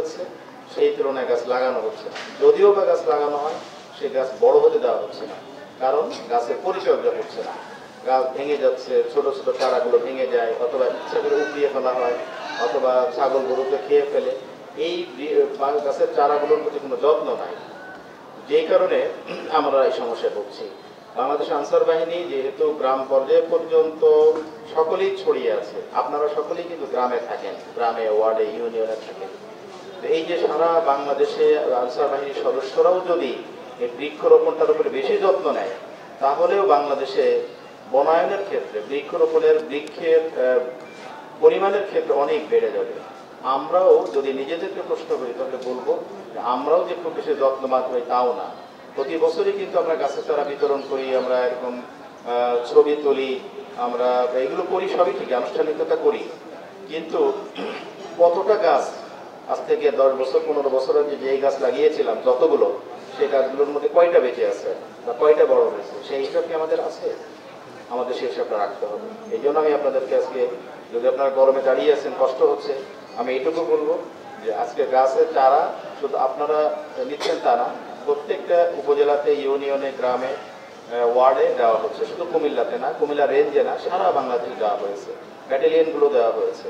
ফেলছে, সেই তুলনায় গাছ লাগানো হচ্ছে না। যদিও বা গাছ লাগানো হয়, সেই গাছ বড় হতে দেওয়া হচ্ছে না, কারণ গাছের পরিচর্যা হচ্ছে না। গাছ ভেঙে যাচ্ছে, ছোট ছোট চারাগুলো ভেঙে যায়, অথবা ইচ্ছা করে উপড়িয়ে ফেলা হয়, অথবা ছাগল গরুকে খেয়ে ফেলে। এই গাছের চারাগুলোর প্রতি কোনো যত্ন নাই, যেই কারণে আমরা এই সমস্যায় ভুগছি। বাংলাদেশ আনসার বাহিনী যেহেতু গ্রাম পর্যায়ে পর্যন্ত সকলেই ছড়িয়ে আছে, আপনারা সকলেই কিন্তু গ্রামে থাকেন, গ্রামে, ওয়ার্ডে, ইউনিয়নে থাকেন। এই যে সারা বাংলাদেশে আনসার বাহিনীর সদস্যরাও যদি এই বৃক্ষরোপণটার উপরে বেশি যত্ন নেয়, তাহলেও বাংলাদেশে বনায়নের ক্ষেত্রে বৃক্ষের পরিমাণের ক্ষেত্রে অনেক বেড়ে যাবে। আমরাও যদি নিজেদেরকে প্রশ্ন করি, তাহলে বলবো আমরাও যে খুব বেশি যত্নবান হই তাও না। প্রতি বছরই কিন্তু আমরা গাছের চারা বিতরণ করি, আমরা এরকম ছবি তুলি, আমরা এগুলো করি, সবই ঠিক, আনুষ্ঠানিকতা করি, কিন্তু কতটা গাছ আজ থেকে 10 বছর 15 বছর আগে যে গাছ লাগিয়েছিলাম যতগুলো, সেই গাছগুলোর মধ্যে কয়টা বেঁচে আছে বা কয়টা বড় হয়েছে, সেই হিসাব কি আমাদের আছে? আমাদের সেই হিসাবটা রাখতে হবে। এই জন্য আমি আপনাদেরকে আজকে, যদি আপনারা গরমে দাঁড়িয়ে আছেন, কষ্ট হচ্ছে, আমি এইটুকু বলবো যে আজকে গাছের চারা শুধু আপনারা নিচ্ছেন তা না, প্রত্যেকটা উপজেলাতে, ইউনিয়নে, গ্রামে, ওয়ার্ডে দেওয়া হচ্ছে। শুধু কুমিল্লাতে না, কুমিল্লা রেঞ্জে না, সারা বাংলাদেশে দেওয়া হয়েছে, ব্যাটালিয়নগুলো দেওয়া হয়েছে।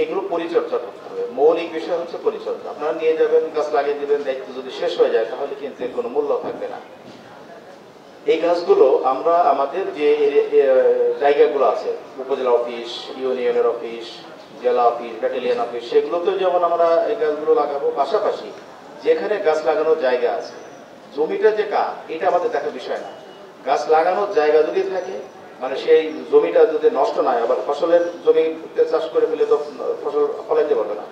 এগুলো পরিচর্যা করতে হবে। মৌলিক বিষয় হচ্ছে পরিচর্যা। আপনারা নিয়ে যাবেন, গাছ লাগিয়ে দেবেন, দায়িত্ব যদি শেষ হয়ে যায় তাহলে কিন্তু এর কোনো মূল্য থাকবে না। এই গাছগুলো আমরা আমাদের যে জায়গাগুলো আছে, উপজেলা অফিস, ইউনিয়নের অফিস, জেলা অফিস, ব্যাটালিয়ন অফিস, সেগুলোতেও যেমন আমরা এই গাছগুলো লাগাবো। পাশাপাশি যেখানে গাছ লাগানোর জায়গা আছে, জমিটা যে কার এটা আমাদের দেখার বিষয় না। গাছ লাগানোর জায়গা যদি থাকে, মানে সেই জমিটা যদি নষ্ট না হয়, আবার ফসলের জমিতে চাষ করে ফেলে তো ফসল ফলাইতে পারবে না,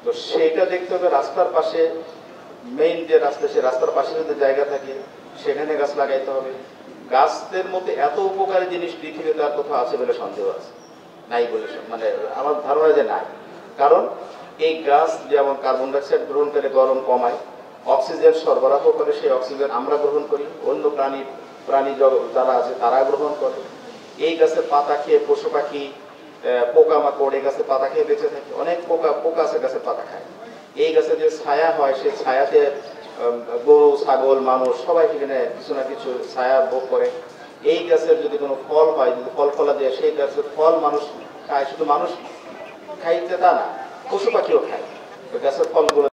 তো সেইটা দেখতে হবে। রাস্তার পাশে, মেইন যে রাস্তা, সে রাস্তার পাশে যদি জায়গা থাকে সেখানে গাছ লাগাইতে হবে। গাছের মধ্যে এত উপকারী জিনিস পৃথিবীতে আর কোথাও আছে বলে সন্দেহ আছে, নাই বলে মানে আমার ধারণা যে নাই। কারণ এই গাছ যেমন কার্বন ডাইঅক্সাইড গ্রহণ করে গরম কমায়, অক্সিজেন সরবরাহ করে, সেই অক্সিজেন আমরা গ্রহণ করি, অন্য প্রাণী জগৎ যারা আছে তারা গ্রহণ করে। এই গাছের পাতা খেয়ে পশু পাখি, পোকামাকড় এই গাছের পাতা খেয়ে বেঁচে থাকে। অনেক পোকা আছে গাছের পাতা খায়। এই গাছে যে ছায়া হয়, সেই ছায়াতে গরু, ছাগল, মানুষ সবাই সেখানে কিছু না কিছু ছায়া ভোগ করে। এই গাছের যদি কোনো ফল হয়, যদি ফলা দেয়, সেই গাছের ফল মানুষ খায়। শুধু মানুষ খাইতে তা না, পশু পাখিও খায় গাছের ফলগুলো।